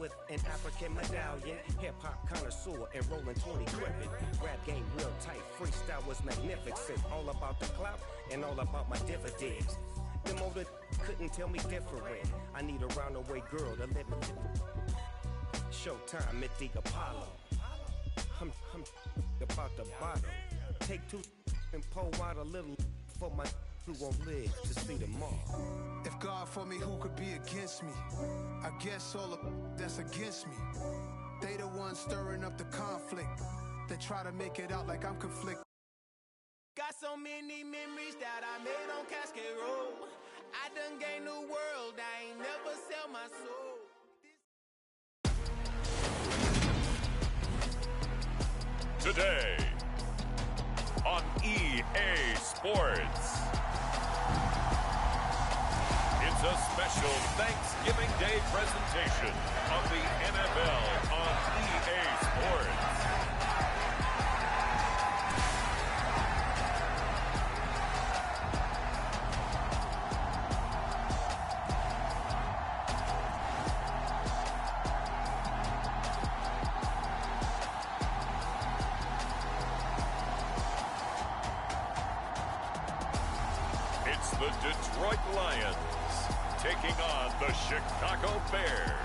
with an African medallion. Hip-hop connoisseur and rolling 20 gripping. Rap game real tight, freestyle was magnificent. All about the clout and all about my dividends. Them older couldn't tell me different. I need a roundaway girl to live with. Showtime at the Apollo. I'm about the bottom. Take two and pour out a little for my who won't live to see tomorrow. If God for me, who could be against me? I guess all of that's against me. They the ones stirring up the conflict. They try to make it out like I'm conflicted. Got so many memories that I made on Cascade Road. I done gained the world, I ain't never sell my soul. Today on EA Sports. It's a special Thanksgiving Day presentation of the NFL on EA Sports. It's the Detroit Lions taking on the Chicago Bears.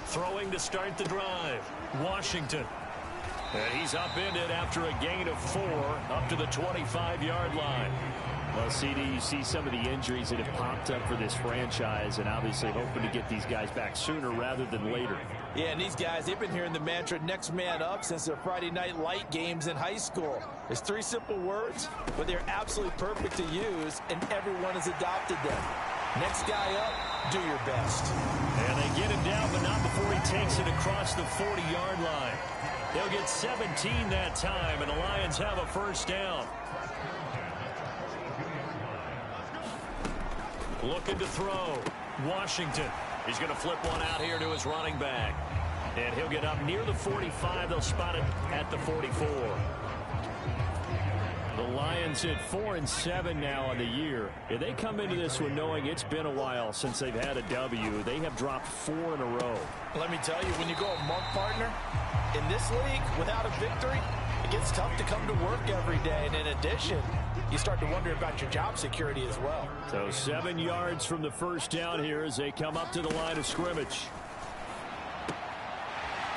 Throwing to start the drive, Washington. And he's upended after a gain of 4 up to the 25-yard line. Well, CD, you see some of the injuries that have popped up for this franchise, and obviously hoping to get these guys back sooner rather than later. Yeah, and these guys, they've been hearing the mantra next man up since their Friday night light games in high school. There's 3 simple words, but they're absolutely perfect to use, and everyone has adopted them. Next guy up, do your best. And they get him down, but not before he takes it across the 40-yard line. They'll get 17 that time, and the Lions have a first down. Looking to throw. Washington. He's going to flip one out here to his running back. And he'll get up near the 45. They'll spot it at the 44. The Lions at 4-7 now on the year. If they come into this one knowing it's been a while since they've had a W, they have dropped 4 in a row. Let me tell you, when you go a month, partner, in this league, without a victory, it gets tough to come to work every day. And in addition, you start to wonder about your job security as well. So 7 yards from the first down here as they come up to the line of scrimmage.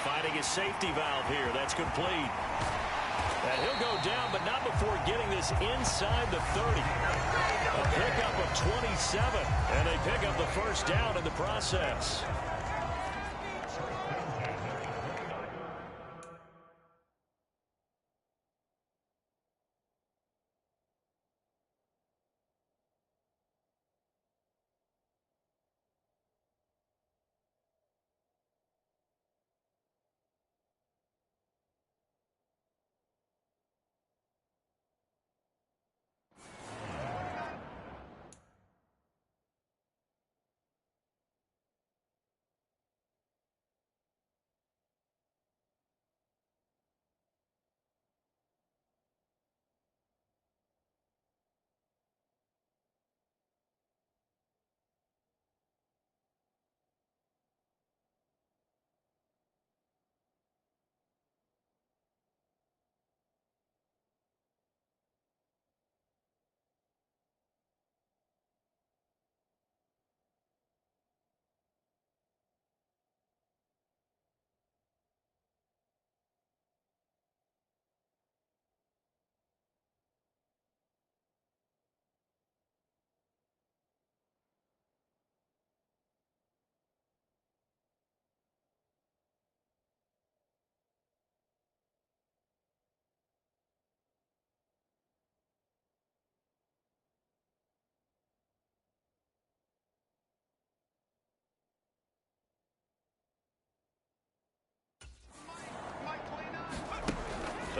Finding a safety valve here. That's complete. And he'll go down, but not before getting this inside the 30. A pickup of 27, and they pick up the first down in the process.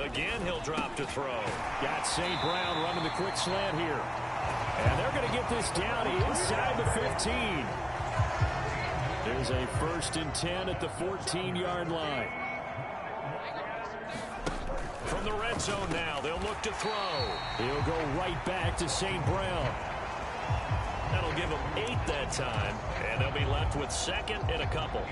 Again, he'll drop to throw. Got St. Brown running the quick slant here. And they're going to get this down inside the 15. There's a 1st and 10 at the 14-yard line. From the red zone now, they'll look to throw. He'll go right back to St. Brown. That'll give them 8 that time, and they'll be left with 2nd and a couple.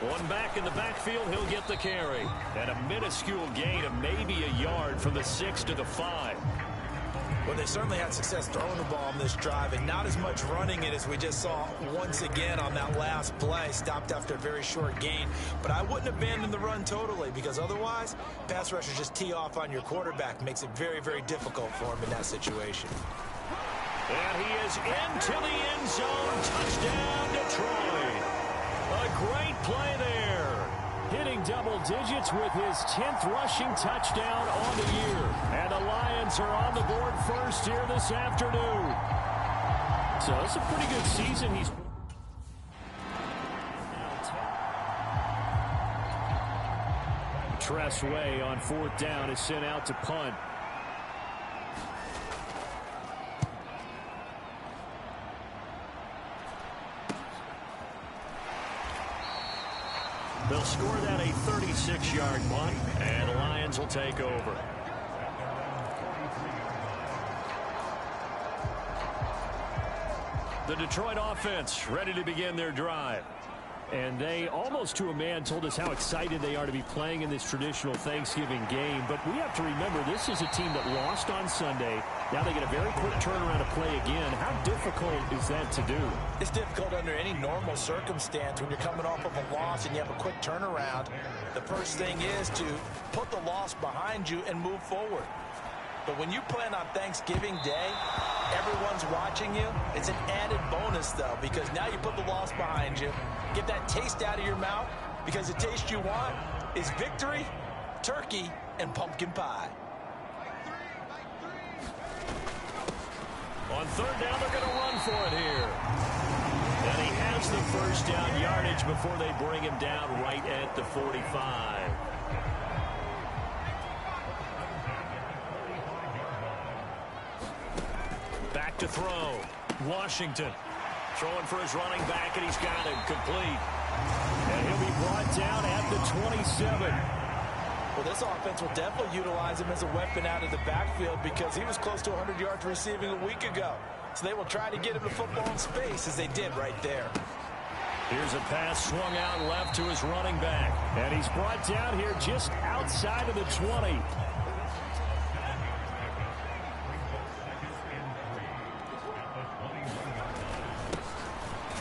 One back in the backfield, he'll get the carry. And a minuscule gain of maybe a yard from the 6 to the 5. Well, they certainly had success throwing the ball on this drive, and not as much running it as we just saw once again on that last play. Stopped after a very short gain. But I wouldn't abandon the run totally, because otherwise, pass rushers just tee off on your quarterback. Makes it very, very difficult for him in that situation. And he is into the end zone. Touchdown, Detroit. A great play there. Hitting double digits with his 10th rushing touchdown on the year. And the Lions are on the board first here this afternoon. So it's a pretty good season. He's Tress Way on 4th down is sent out to punt. They'll score that a 36-yard punt, and the Lions will take over. The Detroit offense ready to begin their drive. And they, almost to a man, told us how excited they are to be playing in this traditional Thanksgiving game. But we have to remember, this is a team that lost on Sunday. Now they get a very quick turnaround to play again. How difficult is that to do? It's difficult under any normal circumstance when you're coming off of a loss and you have a quick turnaround. The first thing is to put the loss behind you and move forward. But when you plan on Thanksgiving Day, everyone's watching you. It's an added bonus, though, because now you put the loss behind you. Get that taste out of your mouth, because the taste you want is victory, turkey, and pumpkin pie. On 3rd down, they're going to run for it here. And he has the 1st down yardage before they bring him down right at the 45. Back to throw. Washington throwing for his running back, and he's got him complete. And he'll be brought down at the 27. Well, this offense will definitely utilize him as a weapon out of the backfield, because he was close to 100 yards receiving a week ago. So they will try to get him the football in space, as they did right there. Here's a pass swung out left to his running back. And he's brought down here just outside of the 20.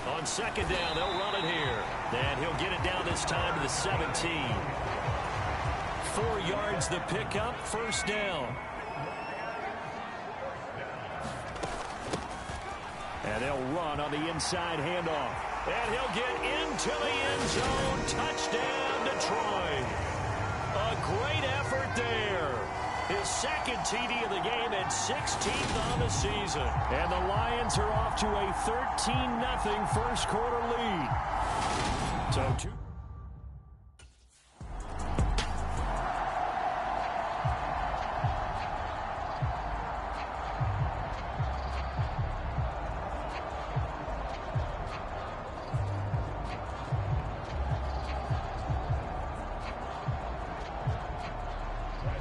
On 2nd down, they'll run it here. And he'll get it down this time to the 17. 4 yards the pickup, 1st down. And they'll run on the inside handoff. And he'll get into the end zone. Touchdown, Detroit. A great effort there. His 2nd TD of the game and 16th on the season. And the Lions are off to a 13-0 first quarter lead. So 2.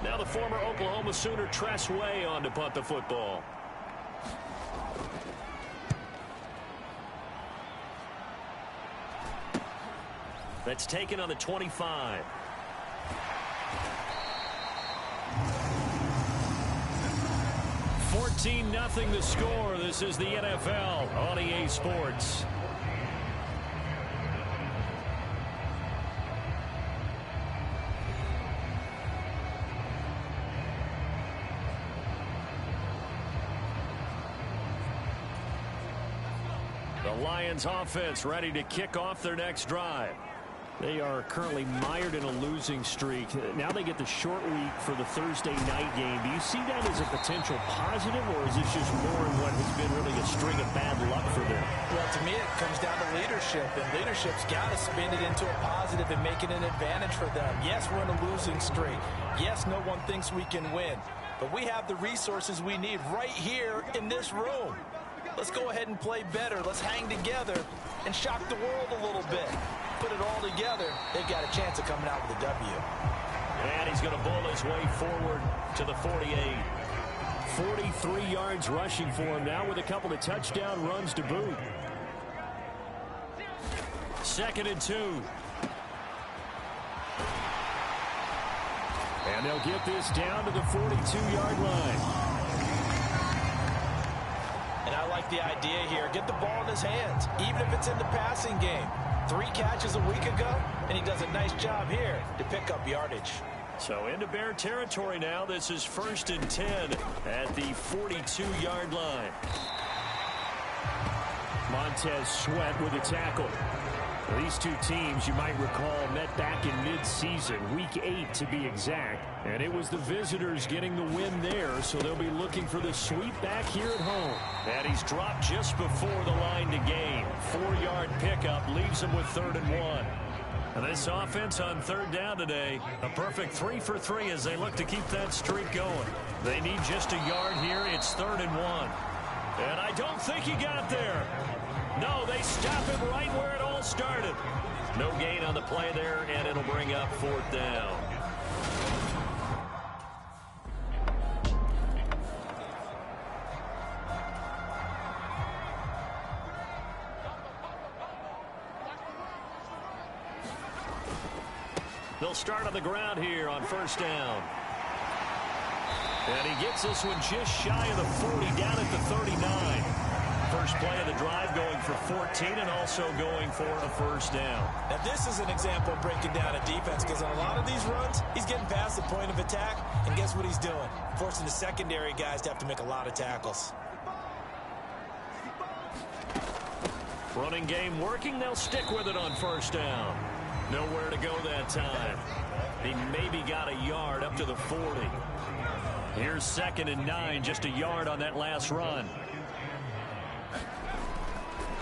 Now the former Oklahoma Sooner Tress Way on to punt the football. That's taken on the 25. $14-0 the score. This is the NFL on EA Sports. The Lions offense ready to kick off their next drive. They are currently mired in a losing streak. Now they get the short week for the Thursday night game. Do you see that as a potential positive, or is this just more in what has been really a string of bad luck for them? Well, to me, it comes down to leadership, and leadership's got to spin it into a positive and make it an advantage for them. Yes, we're in a losing streak. Yes, no one thinks we can win, but we have the resources we need right here in this room. Let's go ahead and play better. Let's hang together and shock the world a little bit. Put it all together, they've got a chance of coming out with a W. And he's going to bowl his way forward to the 48. 43 yards rushing for him now with a couple of touchdown runs to boot. 2nd and 2. And they'll get this down to the 42-yard line. And I like the idea here. Get the ball in his hands, even if it's in the passing game. 3 catches a week ago, and he does a nice job here to pick up yardage. So into Bear territory now. This is 1st and 10 at the 42-yard line. Montez Sweat with a tackle. These two teams, you might recall, met back in mid-season, week 8 to be exact. And it was the visitors getting the win there, so they'll be looking for the sweep back here at home. And he's dropped just before the line to gain. 4-yard pickup leaves him with 3rd and 1. And this offense on 3rd down today, a perfect 3 for 3 as they look to keep that streak going. They need just a yard here. It's 3rd and 1. And I don't think he got there. No, they stop him right where it all started. No gain on the play there, and it'll bring up 4th down. They'll start on the ground here on 1st down. And he gets this one just shy of the 40, down at the 39. First play of the drive going for 14 and also going for a 1st down. Now this is an example of breaking down a defense, because on a lot of these runs, he's getting past the point of attack, and guess what he's doing? Forcing the secondary guys to have to make a lot of tackles. Running game working. They'll stick with it on 1st down. Nowhere to go that time. He maybe got a yard up to the 40. Here's 2nd and 9, just a yard on that last run.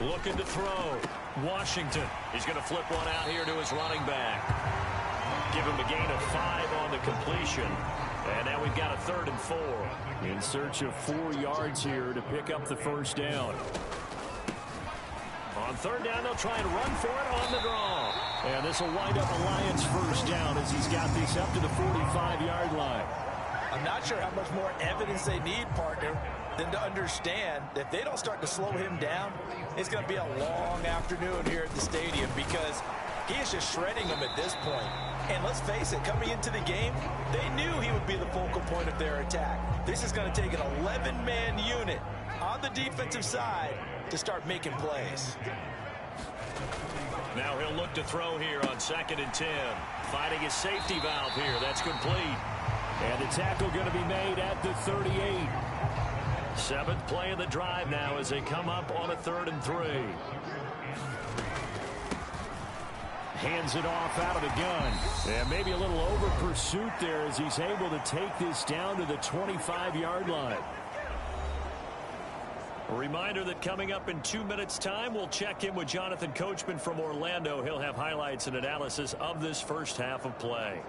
Looking to throw. Washington. He's going to flip one out here to his running back. Give him a gain of 5 on the completion. And now we've got a 3rd and 4. In search of 4 yards here to pick up the 1st down. On 3rd down, they'll try and run for it on the draw. And this will wind up a Lions 1st down as he's got this up to the 45-yard line. I'm not sure how much more evidence they need, partner, than to understand that if they don't start to slow him down, it's going to be a long afternoon here at the stadium, because he is just shredding them at this point. And let's face it, coming into the game, they knew he would be the focal point of their attack. This is going to take an 11-man unit on the defensive side to start making plays. Now he'll look to throw here on 2nd and 10. Finding his safety valve here. That's complete. And the tackle going to be made at the 38. 7th play of the drive now as they come up on a 3rd and 3. Hands it off out of the gun. And maybe a little over pursuit there as he's able to take this down to the 25-yard line. A reminder that coming up in 2 minutes' time, we'll check in with Jonathan Coachman from Orlando. He'll have highlights and analysis of this first half of play.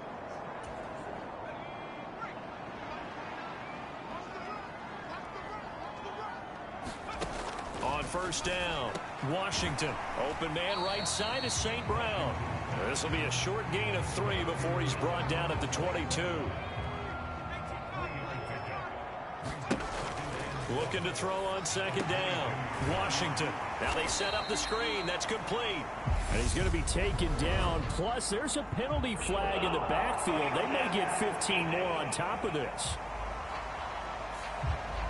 On 1st down, Washington. Open man right side is St. Brown. This will be a short gain of 3 before he's brought down at the 22. Looking to throw on 2nd down. Washington. Now they set up the screen. That's complete. And he's going to be taken down. Plus, there's a penalty flag in the backfield. They may get 15 more on top of this.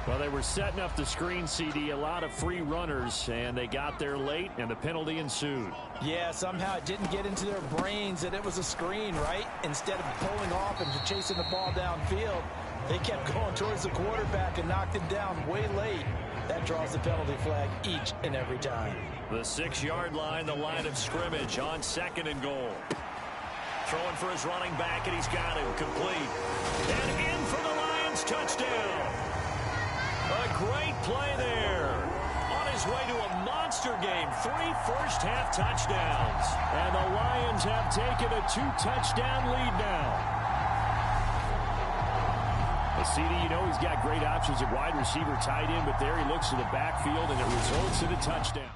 Well, they were setting up the screen, CD, a lot of free runners, and they got there late, and the penalty ensued. Yeah, somehow it didn't get into their brains that it was a screen, right? Instead of pulling off and chasing the ball downfield, they kept going towards the quarterback and knocked him down way late. That draws the penalty flag each and every time. The 6-yard line, the line of scrimmage on 2nd and goal. Throwing for his running back, and he's got him complete. And in for the Lions, touchdown. A great play there. On his way to a monster game, 3 first-half touchdowns. And the Lions have taken a 2-touchdown lead now. CD, you know he's got great options at wide receiver, tight end, but there he looks to the backfield, and it results in a touchdown.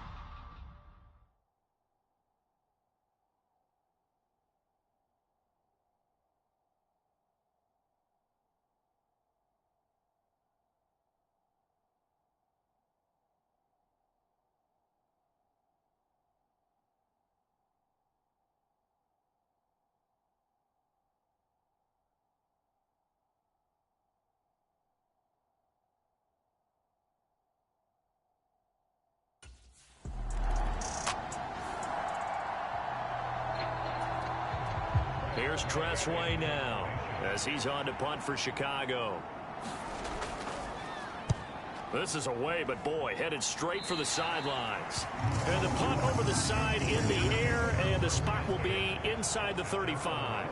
Here's Tress Way now as he's on to punt for Chicago. This is away, but boy, headed straight for the sidelines. And the punt over the side in the air, and the spot will be inside the 35.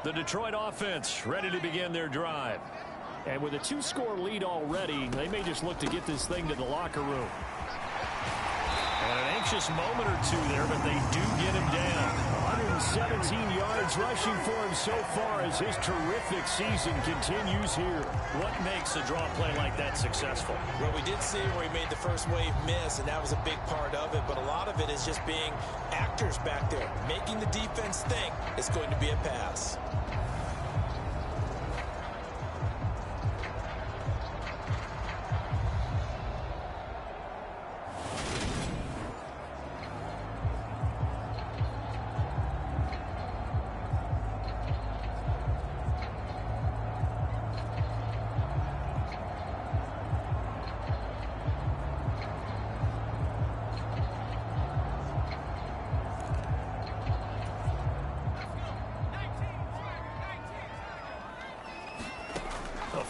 The Detroit offense ready to begin their drive. And with a 2-score lead already, they may just look to get this thing to the locker room. And an anxious moment or two there, but they do get him down. 117 yards rushing for him so far as his terrific season continues here. What makes a draw play like that successful? Well, we did see where he made the first wave miss, and that was a big part of it. But a lot of it is just being actors back there, making the defense think it's going to be a pass.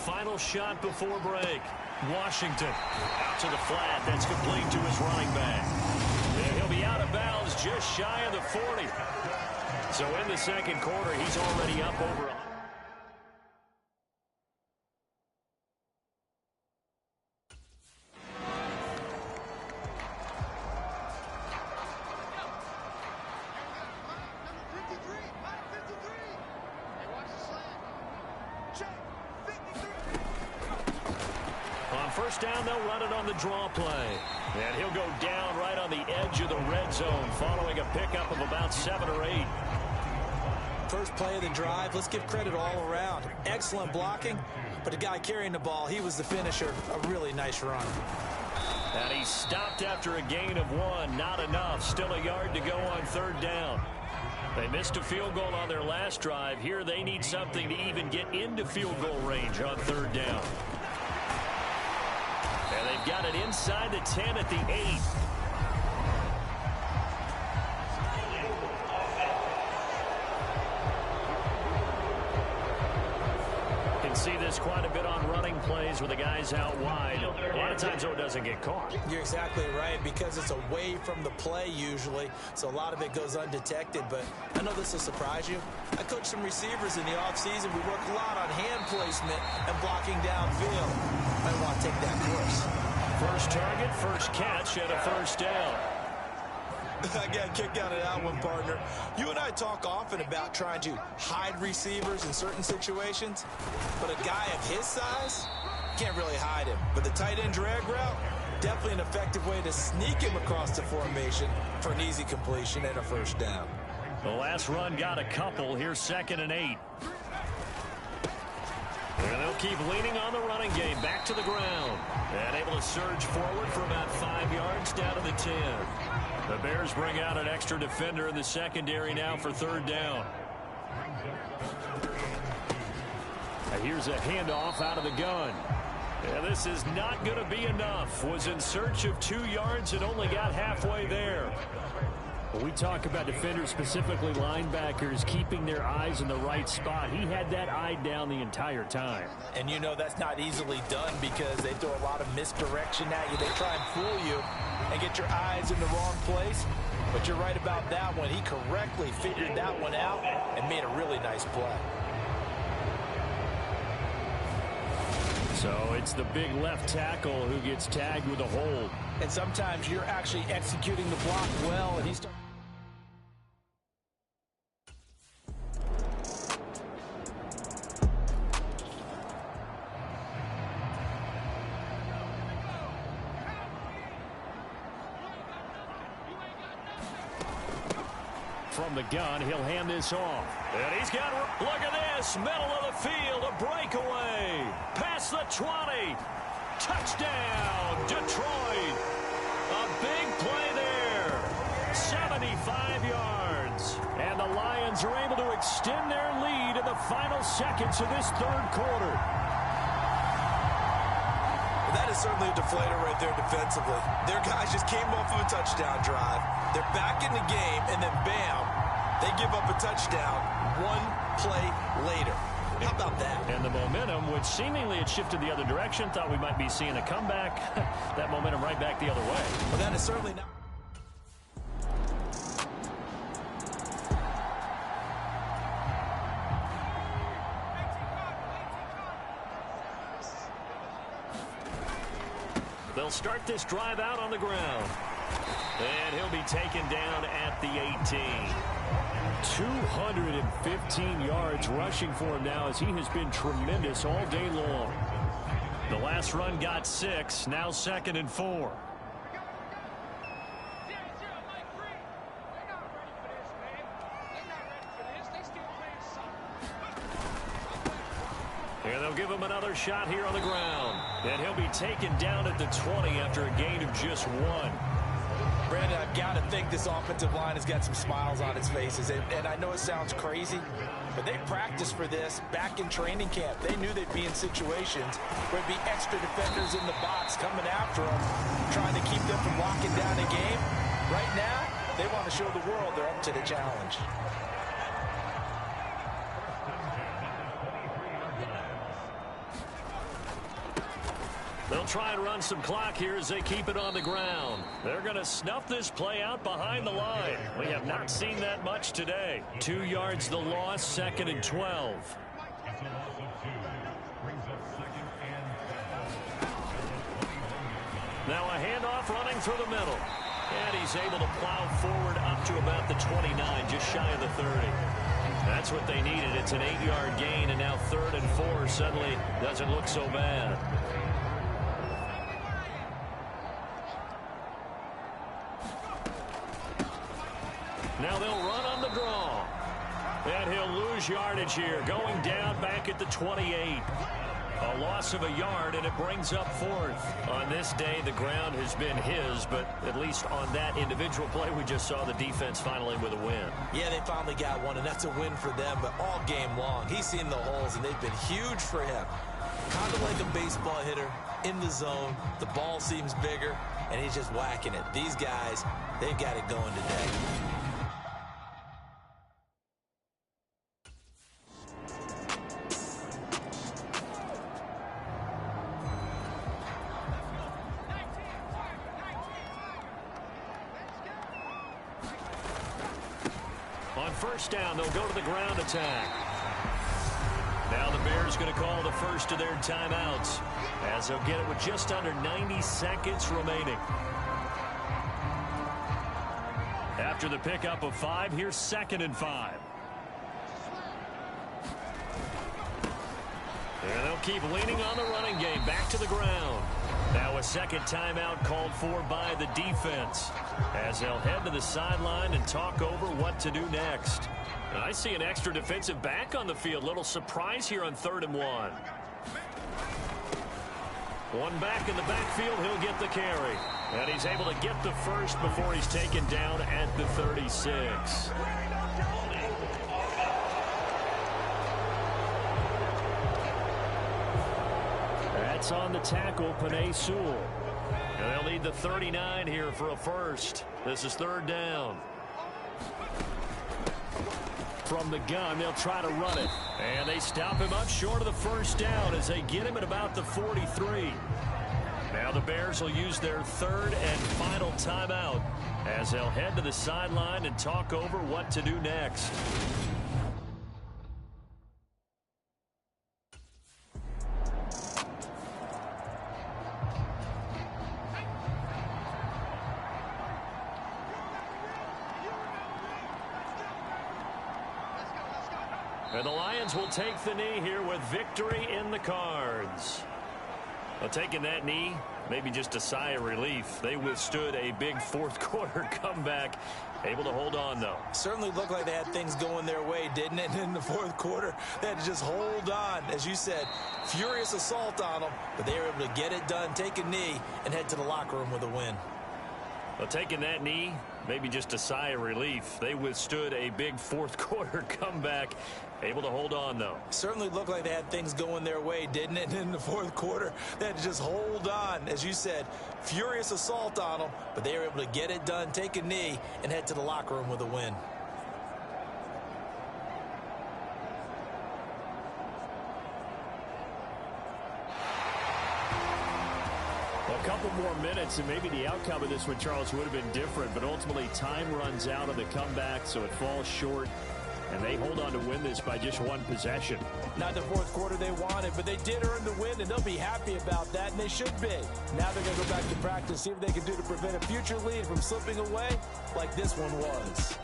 Final shot before break. Washington out to the flat. That's complete to his running back. And he'll be out of bounds just shy of the 40. So in the second quarter, he's already up over. First down, they'll run it on the draw play. And he'll go down right on the edge of the red zone following a pickup of about 7 or 8. First play of the drive, let's give credit all around. Excellent blocking, but the guy carrying the ball, he was the finisher. A really nice run. And he stopped after a gain of 1. Not enough. Still a yard to go on 3rd down. They missed a field goal on their last drive. Here they need something to even get into field goal range on 3rd down. And they've got it inside the 10 at the 8. You can see this quite a bit on running plays with the guys out wide. A lot of times, though, it doesn't get caught. You're exactly right, because it's away from the play usually, so a lot of it goes undetected. But I know this will surprise you. I coach some receivers in the offseason. We work a lot on hand placement and blocking downfield. I want to take that course. First target, first catch, and a first down. I got a kick out of that one, partner. You and I talk often about trying to hide receivers in certain situations, but a guy of his size can't really hide him. But the tight end drag route, definitely an effective way to sneak him across the formation for an easy completion and a first down. The last run got a couple. Here's 2nd and 8. And they'll keep leaning on the running game back to the ground. And able to surge forward for about 5 yards down to the 10. The Bears bring out an extra defender in the secondary now for 3rd down. And here's a handoff out of the gun. Yeah, this is not going to be enough. Was in search of 2 yards and only got halfway there. When we talk about defenders, specifically linebackers, keeping their eyes in the right spot, he had that eye down the entire time. And you know that's not easily done because they throw a lot of misdirection at you. They try and fool you and get your eyes in the wrong place. But you're right about that one. He correctly figured that one out and made a really nice play. So it's the big left tackle who gets tagged with a hold. And sometimes you're actually executing the block well, and he's from the gun. He'll hand this off. And he's got, look at this, middle of the field, a breakaway. Past the 20. Touchdown, Detroit. A big play there. 75 yards. And the Lions are able to extend their lead in the final seconds of this third quarter. That is certainly a deflator right there defensively. Their guys just came off of a touchdown drive. They're back in the game, and then bam, they give up a touchdown one play later. How about that? And the momentum, which seemingly had shifted the other direction, thought we might be seeing a comeback. That momentum right back the other way. Well, that is certainly not. They'll start this drive out on the ground. And he'll be taken down at the 18. 215 yards rushing for him now as he has been tremendous all day long. The last run got 6, now 2nd and 4. And they'll give him another shot here on the ground. And he'll be taken down at the 20 after a gain of just 1. Brandon, I've got to think this offensive line has got some smiles on its faces. And I know it sounds crazy, but they practiced for this back in training camp. They knew they'd be in situations where there'd be extra defenders in the box coming after them, trying to keep them from locking down the game. Right now, they want to show the world they're up to the challenge. They'll try and run some clock here as they keep it on the ground. They're going to snuff this play out behind the line. We have not seen that much today. 2 yards the loss, 2nd and 12. Now a handoff running through the middle. And he's able to plow forward up to about the 29, just shy of the 30. That's what they needed. It's an 8-yard gain, and now 3rd and 4 suddenly doesn't look so bad. Now they'll run on the draw. And he'll lose yardage here, going down back at the 28. A loss of a yard, and it brings up 4th. On this day, the ground has been his, but at least on that individual play, we just saw the defense finally with a win. Yeah, they finally got one, and that's a win for them, but all game long, he's seen the holes, and they've been huge for him. Kind of like a baseball hitter in the zone. The ball seems bigger, and he's just whacking it. These guys, they've got it going today. On first down, they'll go to the ground attack. Now the Bears going to call the first of their timeouts as they'll get it with just under 90 seconds remaining. After the pickup of 5, here's 2nd and 5. And they'll keep leaning on the running game. Back to the ground. Now a second timeout called for by the defense as they'll head to the sideline and talk over what to do next. And I see an extra defensive back on the field. Little surprise here on 3rd and 1. One back in the backfield. He'll get the carry. And he's able to get the first before he's taken down at the 36. That's on the tackle, Penei Sewell. And they'll need the 39 here for a first. This is 3rd down. From the gun, they'll try to run it. And they stop him up short of the first down as they get him at about the 43. Now the Bears will use their third and final timeout as they'll head to the sideline and talk over what to do next. And the Lions will take the knee here with victory in the cards. Well, taking that knee, maybe just a sigh of relief. They withstood a big fourth-quarter comeback, able to hold on, though. Certainly looked like they had things going their way, didn't it? In the fourth quarter, they had to just hold on. As you said, furious assault on them, but they were able to get it done, take a knee, and head to the locker room with a win. Well, taking that knee, maybe just a sigh of relief. They withstood a big fourth-quarter comeback, able to hold on, though. Certainly looked like they had things going their way, didn't it? In the fourth quarter, they had to just hold on. As you said, furious assault on them, but they were able to get it done, take a knee, and head to the locker room with a win. A couple more minutes, and maybe the outcome of this one, Charles, would have been different, but ultimately time runs out on the comeback, so it falls short. And they hold on to win this by just one possession. Not the fourth quarter they wanted, but they did earn the win, and they'll be happy about that, and they should be. Now they're going to go back to practice, see what they can do to prevent a future lead from slipping away like this one was.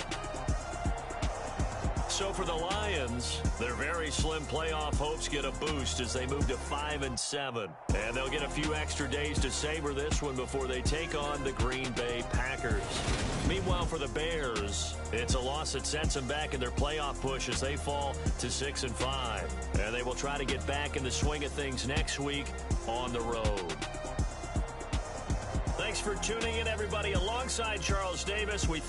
So for the Lions, their very slim playoff hopes get a boost as they move to 5-7. And they'll get a few extra days to savor this one before they take on the Green Bay Packers. Meanwhile, for the Bears, it's a loss that sets them back in their playoff push as they fall to 6-5. And they will try to get back in the swing of things next week on the road. Thanks for tuning in, everybody. Alongside Charles Davis, we